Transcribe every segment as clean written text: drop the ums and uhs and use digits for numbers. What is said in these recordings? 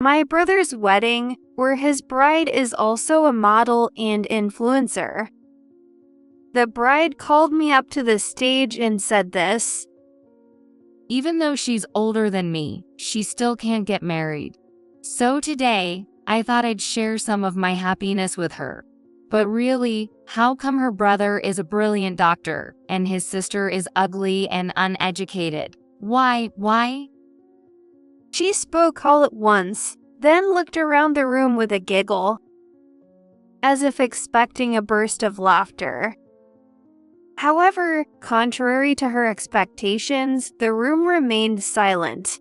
my brother's wedding, where his bride is also a model and influencer. The bride called me up to the stage and said this: "Even though she's older than me, she still can't get married. So today, I thought I'd share some of my happiness with her. But really, how come her brother is a brilliant doctor and his sister is ugly and uneducated? Why?" She spoke all at once, then looked around the room with a giggle, as if expecting a burst of laughter. However, contrary to her expectations, the room remained silent.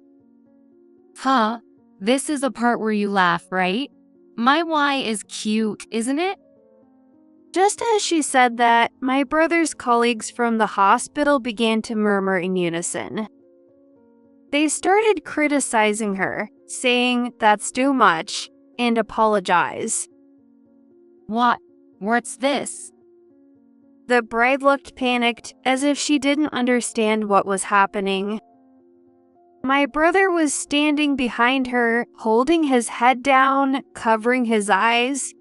Huh? This is the part where you laugh, right? My why is cute, isn't it? Just as she said that, my brother's colleagues from the hospital began to murmur in unison. They started criticizing her, saying that's too much, and apologize. What's this? The bride looked panicked, as if she didn't understand what was happening. My brother was standing behind her, holding his head down, covering his eyes.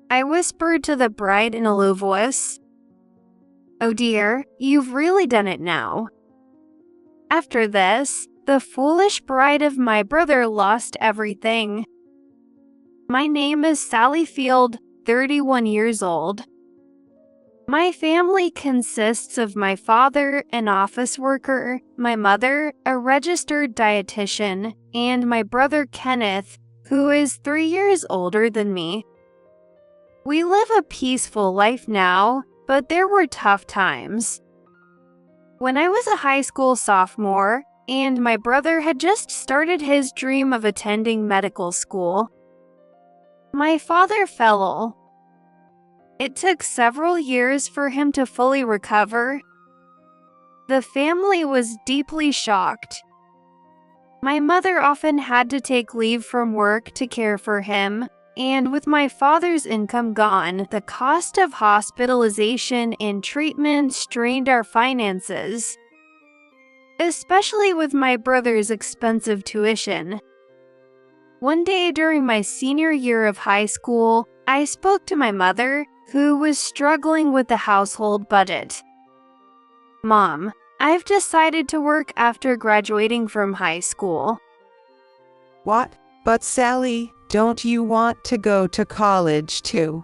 I whispered to the bride in a low voice, "Oh dear, you've really done it now." After this, the foolish bride of my brother lost everything. My name is Sally Field, 31 years old. My family consists of my father, an office worker, my mother, a registered dietitian, and my brother Kenneth, who is 3 years older than me. We live a peaceful life now, but there were tough times. When I was a high school sophomore, and my brother had just started his dream of attending medical school, my father fell ill. It took several years for him to fully recover. The family was deeply shocked. My mother often had to take leave from work to care for him, and with my father's income gone, the cost of hospitalization and treatment strained our finances, especially with my brother's expensive tuition. One day during my senior year of high school, I spoke to my mother, who was struggling with the household budget. "Mom, I've decided to work after graduating from high school." "What? But Sally, don't you want to go to college too?"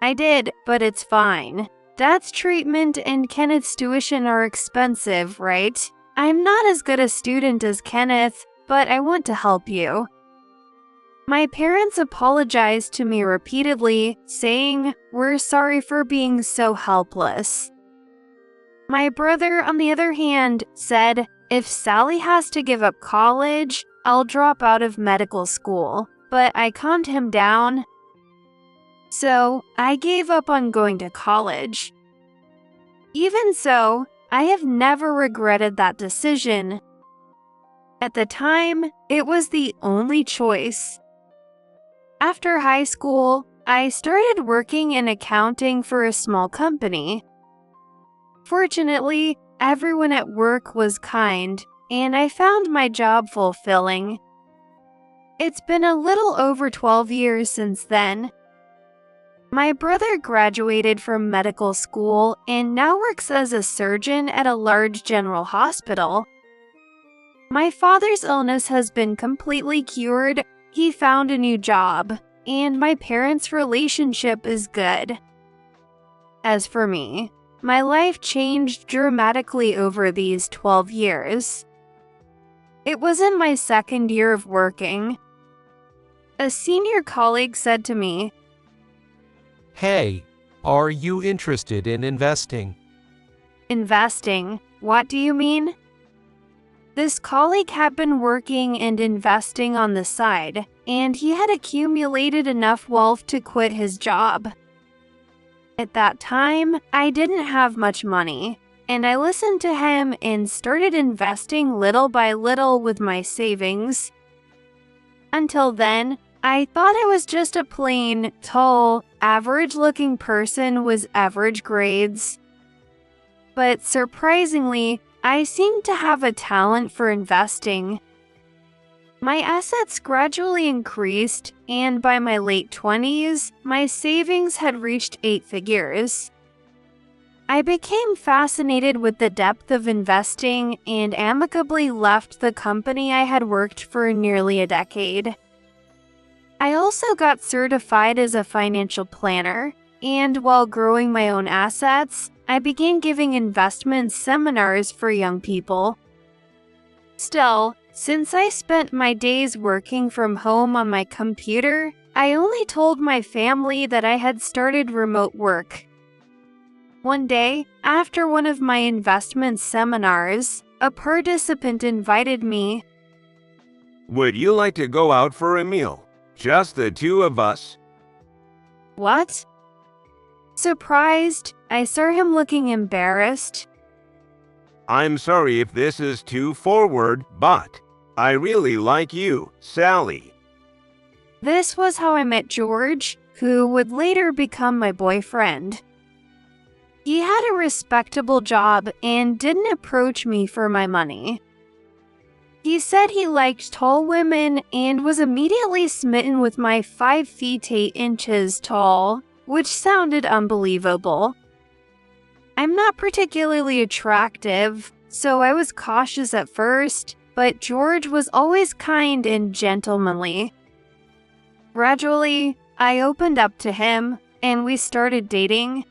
"I did, but it's fine. Dad's treatment and Kenneth's tuition are expensive, right? I'm not as good a student as Kenneth, but I want to help you." My parents apologized to me repeatedly, saying, "We're sorry for being so helpless." My brother, on the other hand, said, "If Sally has to give up college, I'll drop out of medical school." But I calmed him down. So, I gave up on going to college. Even so, I have never regretted that decision. At the time, it was the only choice. After high school, I started working in accounting for a small company. Fortunately, everyone at work was kind, and I found my job fulfilling. It's been a little over 12 years since then. My brother graduated from medical school and now works as a surgeon at a large general hospital. My father's illness has been completely cured. He found a new job, and my parents' relationship is good. As for me, my life changed dramatically over these 12 years. It was in my second year of working. A senior colleague said to me, "Hey, are you interested in investing?" "Investing? What do you mean?" This colleague had been working and investing on the side, and he had accumulated enough wealth to quit his job. At that time, I didn't have much money, and I listened to him and started investing little by little with my savings. Until then, I thought I was just a plain, tall, average-looking person with average grades. But surprisingly, I seemed to have a talent for investing. My assets gradually increased, and by my late 20s, my savings had reached 8 figures. I became fascinated with the depth of investing and amicably left the company I had worked for nearly a decade. I also got certified as a financial planner, and while growing my own assets, I began giving investment seminars for young people. Still, since I spent my days working from home on my computer, I only told my family that I had started remote work. One day, after one of my investment seminars, a participant invited me. Would you like to go out for a meal? Just the two of us? What? Surprised, I saw him looking embarrassed. I'm sorry if this is too forward, but I really like you, Sally. This was how I met George, who would later become my boyfriend. He had a respectable job and didn't approach me for my money. He said he liked tall women and was immediately smitten with my 5 feet 8 inches tall, which sounded unbelievable. I'm not particularly attractive, so I was cautious at first, but George was always kind and gentlemanly. Gradually, I opened up to him, and we started dating.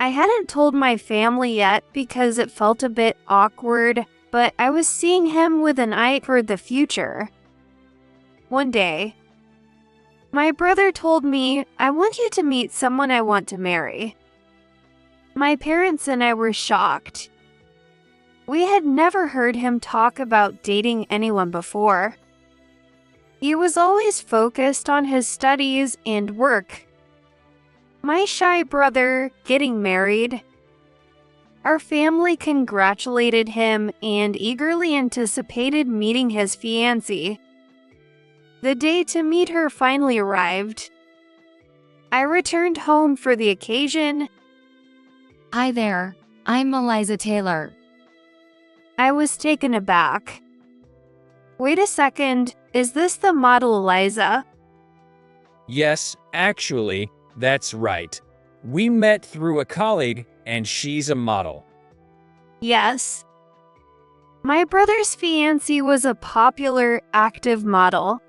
I hadn't told my family yet because it felt a bit awkward, but I was seeing him with an eye toward the future. One day, my brother told me, "I want you to meet someone I want to marry." My parents and I were shocked. We had never heard him talk about dating anyone before. He was always focused on his studies and work. My shy brother getting married. Our family congratulated him and eagerly anticipated meeting his fiancée. The day to meet her finally arrived. I returned home for the occasion. Hi there, I'm Eliza Taylor. I was taken aback. Wait a second, is this the model Eliza? Yes, actually, that's right. We met through a colleague, and she's a model. Yes. My brother's fiancée was a popular, active model.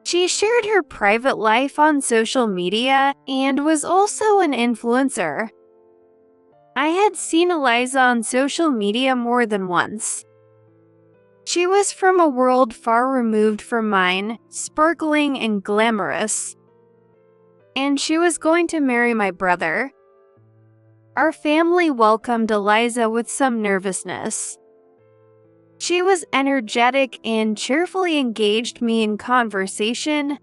She shared her private life on social media and was also an influencer. I had seen Eliza on social media more than once. She was from a world far removed from mine, sparkling and glamorous. And she was going to marry my brother. Our family welcomed Eliza with some nervousness. She was energetic and cheerfully engaged me in conversation.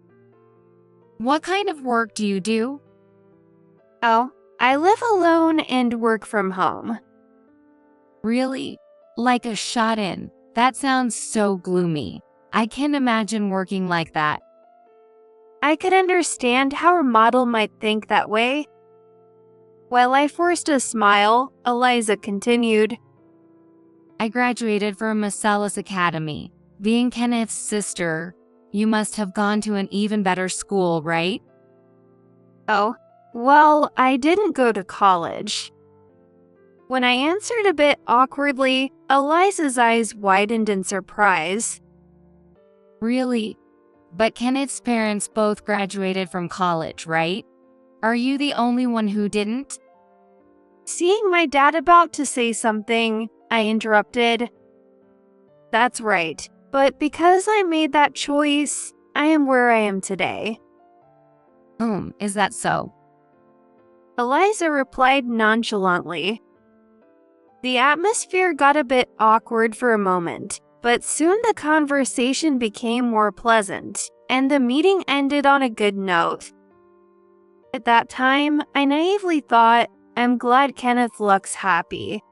What kind of work do you do? Oh, I live alone and work from home. Really? Like a shut-in. That sounds so gloomy. I can't imagine working like that. I could understand how a model might think that way. While I forced a smile, Eliza continued. I graduated from Marcellus Academy. Being Kenneth's sister, you must have gone to an even better school, right? Oh, well, I didn't go to college. When I answered a bit awkwardly, Eliza's eyes widened in surprise. Really? But Kenneth's parents both graduated from college, right? Are you the only one who didn't? Seeing my dad about to say something, I interrupted. That's right, but because I made that choice, I am where I am today. Is that so? Eliza replied nonchalantly. The atmosphere got a bit awkward for a moment, but soon the conversation became more pleasant, and the meeting ended on a good note. At that time, I naively thought, I'm glad Kenneth looks happy.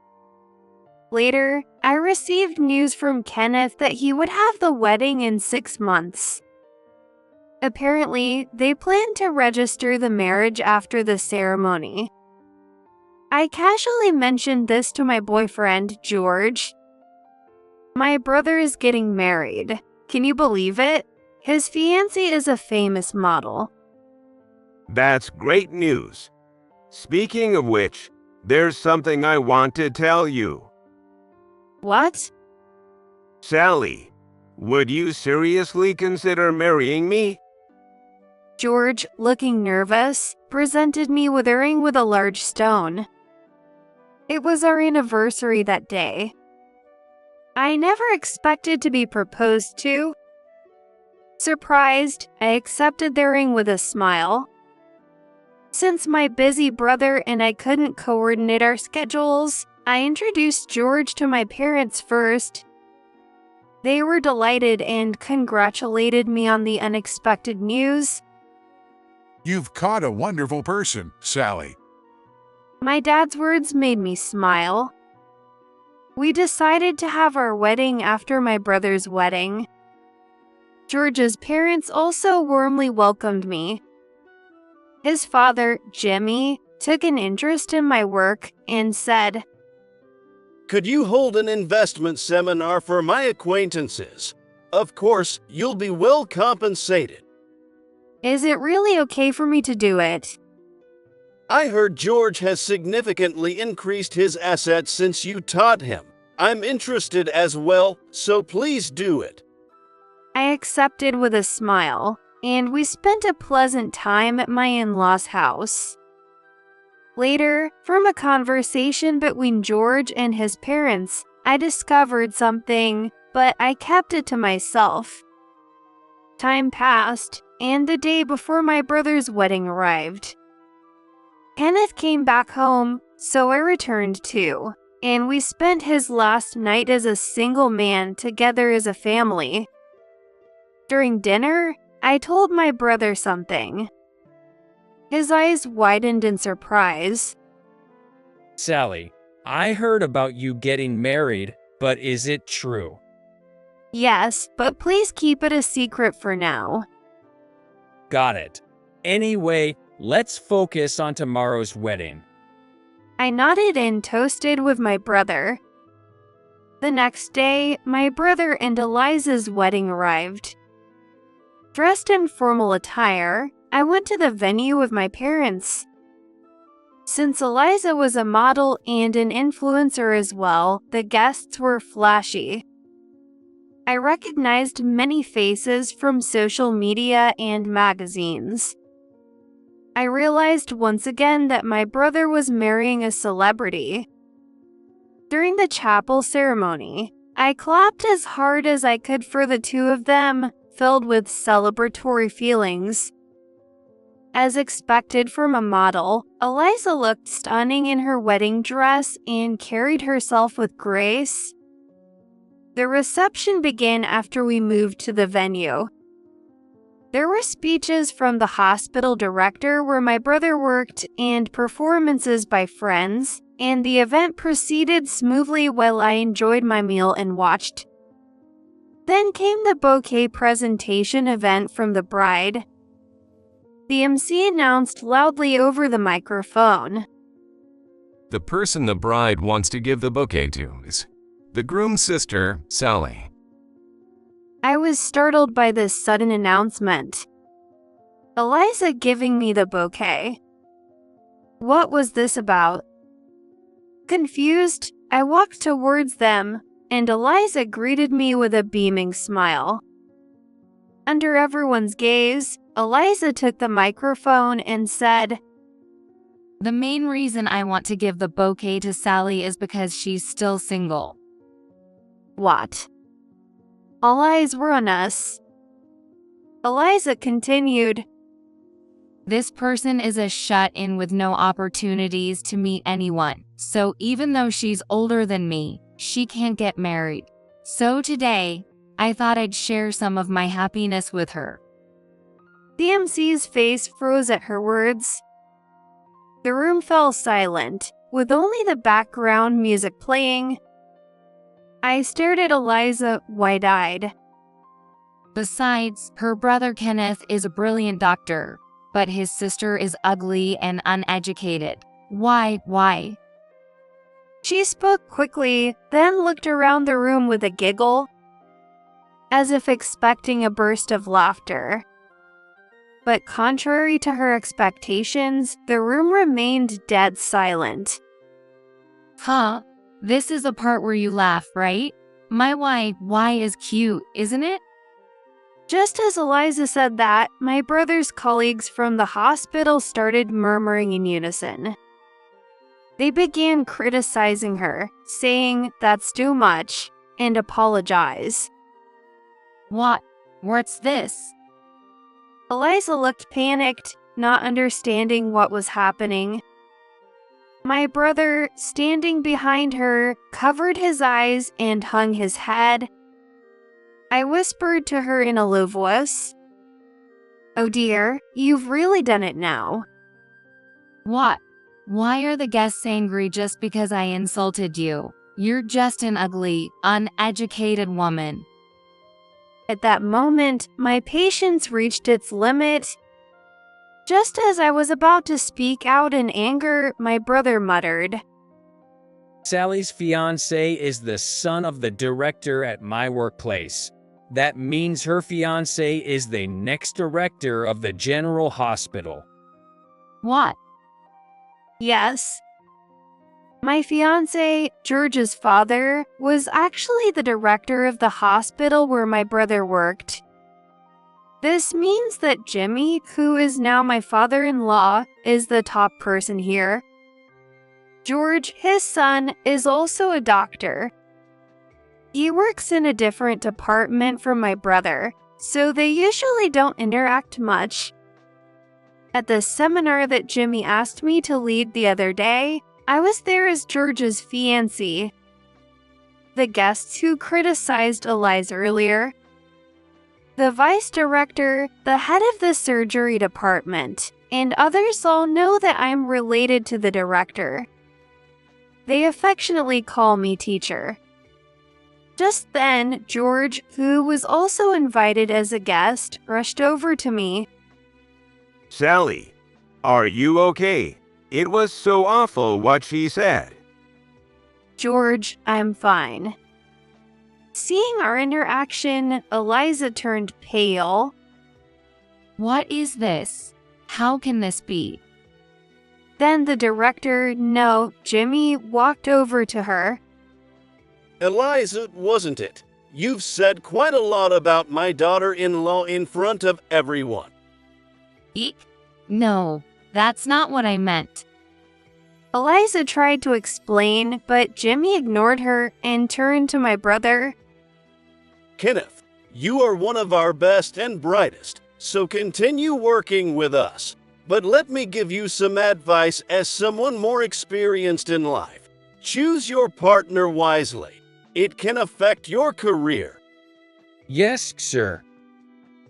Later, I received news from Kenneth that he would have the wedding in 6 months. Apparently, they planned to register the marriage after the ceremony. I casually mentioned this to my boyfriend, George. My brother is getting married. Can you believe it? His fiancée is a famous model. That's great news. Speaking of which, there's something I want to tell you. What? Sally, would you seriously consider marrying me? George, looking nervous, presented me with a ring with a large stone. It was our anniversary that day. I never expected to be proposed to. Surprised, I accepted the ring with a smile. Since my busy brother and I couldn't coordinate our schedules, I introduced George to my parents first. They were delighted and congratulated me on the unexpected news. You've caught a wonderful person, Sally. My dad's words made me smile. We decided to have our wedding after my brother's wedding. George's parents also warmly welcomed me. His father, Jimmy, took an interest in my work and said, "Could you hold an investment seminar for my acquaintances? Of course, you'll be well compensated." "Is it really okay for me to do it?" I heard George has significantly increased his assets since you taught him. I'm interested as well, so please do it. I accepted with a smile, and we spent a pleasant time at my in-laws' house. Later, from a conversation between George and his parents, I discovered something, but I kept it to myself. Time passed, and the day before my brother's wedding arrived. Kenneth came back home, so I returned too, and we spent his last night as a single man together as a family. During dinner, I told my brother something. His eyes widened in surprise. Sally, I heard about you getting married, but is it true? Yes, but please keep it a secret for now. Got it. Anyway, let's focus on tomorrow's wedding. I nodded and toasted with my brother. The next day, my brother and Eliza's wedding arrived. Dressed in formal attire, I went to the venue with my parents. Since Eliza was a model and an influencer as well, the guests were flashy. I recognized many faces from social media and magazines. I realized once again that my brother was marrying a celebrity. During the chapel ceremony, I clapped as hard as I could for the two of them, filled with celebratory feelings. As expected from a model, Eliza looked stunning in her wedding dress and carried herself with grace. The reception began after we moved to the venue. There were speeches from the hospital director where my brother worked and performances by friends, and the event proceeded smoothly while I enjoyed my meal and watched. Then came the bouquet presentation event from the bride. The MC announced loudly over the microphone. The person the bride wants to give the bouquet to is the groom's sister, Sally. I was startled by this sudden announcement. Eliza giving me the bouquet. What was this about? Confused, I walked towards them, and Eliza greeted me with a beaming smile. Under everyone's gaze, Eliza took the microphone and said, "The main reason I want to give the bouquet to Sally is because she's still single." What? All eyes were on us. Eliza continued, "This person is a shut-in with no opportunities to meet anyone, so even though she's older than me, she can't get married. So today, I thought I'd share some of my happiness with her." The MC's face froze at her words. The room fell silent, with only the background music playing. I stared at Eliza, wide-eyed. Besides, her brother Kenneth is a brilliant doctor, but his sister is ugly and uneducated. Why? She spoke quickly, then looked around the room with a giggle. as if expecting a burst of laughter. But contrary to her expectations, the room remained dead silent. Huh? This is the part where you laugh, right? My why is cute, isn't it? Just as Eliza said that, my brother's colleagues from the hospital started murmuring in unison. They began criticizing her, saying that's too much, and apologize. What's this? Eliza looked panicked, not understanding what was happening. My brother, standing behind her, covered his eyes and hung his head. I whispered to her in a low voice, "Oh dear, you've really done it now." What? Why are the guests angry just because I insulted you? You're just an ugly, uneducated woman. At that moment, my patience reached its limit. Just as I was about to speak out in anger, my brother muttered, Sally's fiancé is the son of the director at my workplace. That means her fiancé is the next director of the general hospital. What? "Yes. My fiancé, George's father, was actually the director of the hospital where my brother worked. This means that Jimmy, who is now my father-in-law, is the top person here. George, his son, is also a doctor. He works in a different department from my brother, so they usually don't interact much. At the seminar that Jimmy asked me to lead the other day, I was there as George's fiancée. The guests who criticized Eliza earlier, the vice director, the head of the surgery department, and others all know that I'm related to the director. They affectionately call me teacher." Just then, George, who was also invited as a guest, rushed over to me. Sally, are you okay? It was so awful what she said. "George, I'm fine." Seeing our interaction, Eliza turned pale. What is this? How can this be? Then the director, no, Jimmy, walked over to her. Eliza, wasn't it? You've said quite a lot about my daughter-in-law in front of everyone. Eek. No, that's not what I meant. Eliza tried to explain, but Jimmy ignored her and turned to my brother. Kenneth, you are one of our best and brightest, so continue working with us. But let me give you some advice as someone more experienced in life. Choose your partner wisely. It can affect your career. Yes, sir.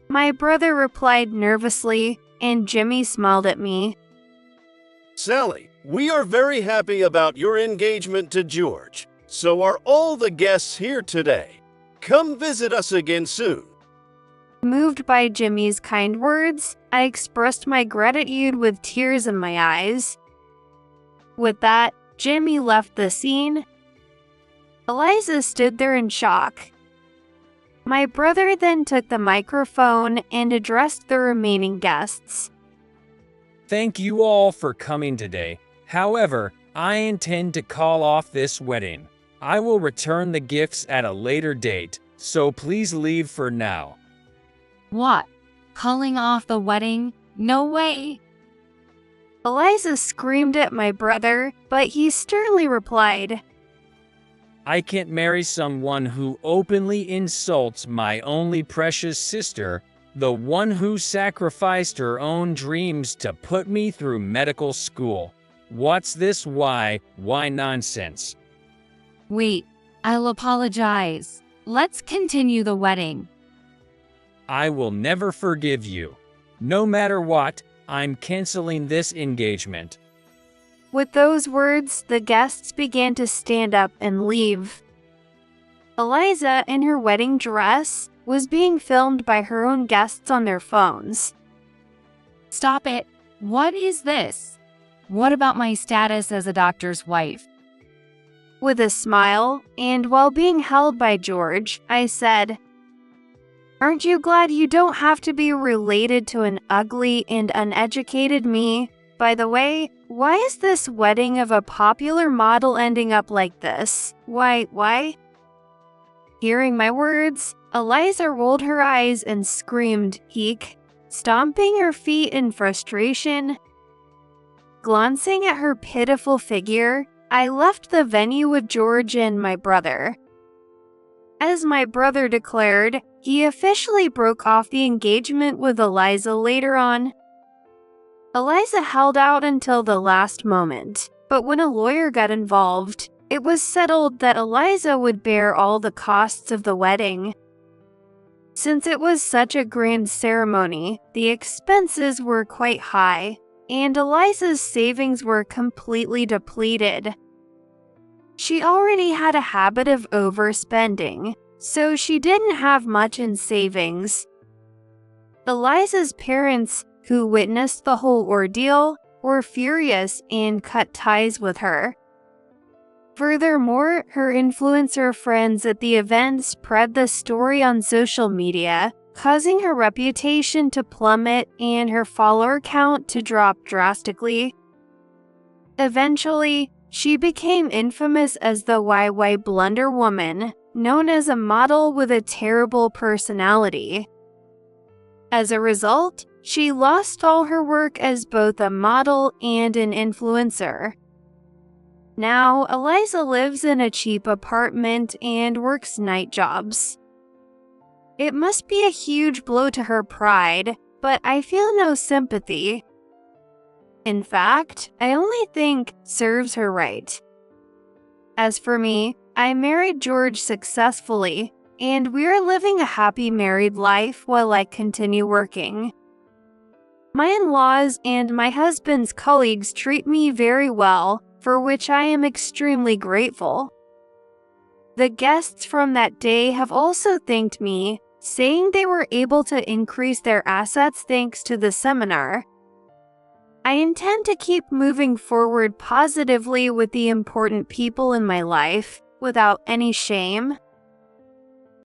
My brother replied nervously, and Jimmy smiled at me. Sally, we are very happy about your engagement to George. So are all the guests here today. Come visit us again soon. Moved by Jimmy's kind words, I expressed my gratitude with tears in my eyes. With that, Jimmy left the scene. Eliza stood there in shock. My brother then took the microphone and addressed the remaining guests. Thank you all for coming today. However, I intend to call off this wedding. I will return the gifts at a later date, so please leave for now. What? Calling off the wedding? No way. Eliza screamed at my brother, but he sternly replied, I can't marry someone who openly insults my only precious sister, the one who sacrificed her own dreams to put me through medical school. What's this why nonsense? Wait, I'll apologize. Let's continue the wedding. I will never forgive you. No matter what, I'm canceling this engagement. With those words, the guests began to stand up and leave. Eliza, in her wedding dress, was being filmed by her own guests on their phones. Stop it. What is this? What about my status as a doctor's wife? With a smile, and while being held by George, I said, Aren't you glad you don't have to be related to an ugly and uneducated me? By the way, why is this wedding of a popular model ending up like this? Why? Hearing my words, Eliza rolled her eyes and screamed, "Eek," stomping her feet in frustration. Glancing at her pitiful figure, I left the venue with George and my brother. As my brother declared, he officially broke off the engagement with Eliza later on. Eliza held out until the last moment, but when a lawyer got involved, it was settled that Eliza would bear all the costs of the wedding. Since it was such a grand ceremony, the expenses were quite high, and Eliza's savings were completely depleted. She already had a habit of overspending, so she didn't have much in savings. Eliza's parents, who witnessed the whole ordeal, were furious and cut ties with her. Furthermore, her influencer friends at the event spread the story on social media, causing her reputation to plummet and her follower count to drop drastically. Eventually, she became infamous as the YY Blunder Woman, known as a model with a terrible personality. As a result, she lost all her work as both a model and an influencer. Now, Eliza lives in a cheap apartment and works night jobs. It must be a huge blow to her pride, but I feel no sympathy. In fact, I only think serves her right. As for me, I married George successfully, and we're living a happy married life while I continue working. My in-laws and my husband's colleagues treat me very well, for which I am extremely grateful. The guests from that day have also thanked me, saying they were able to increase their assets thanks to the seminar. I intend to keep moving forward positively with the important people in my life, without any shame.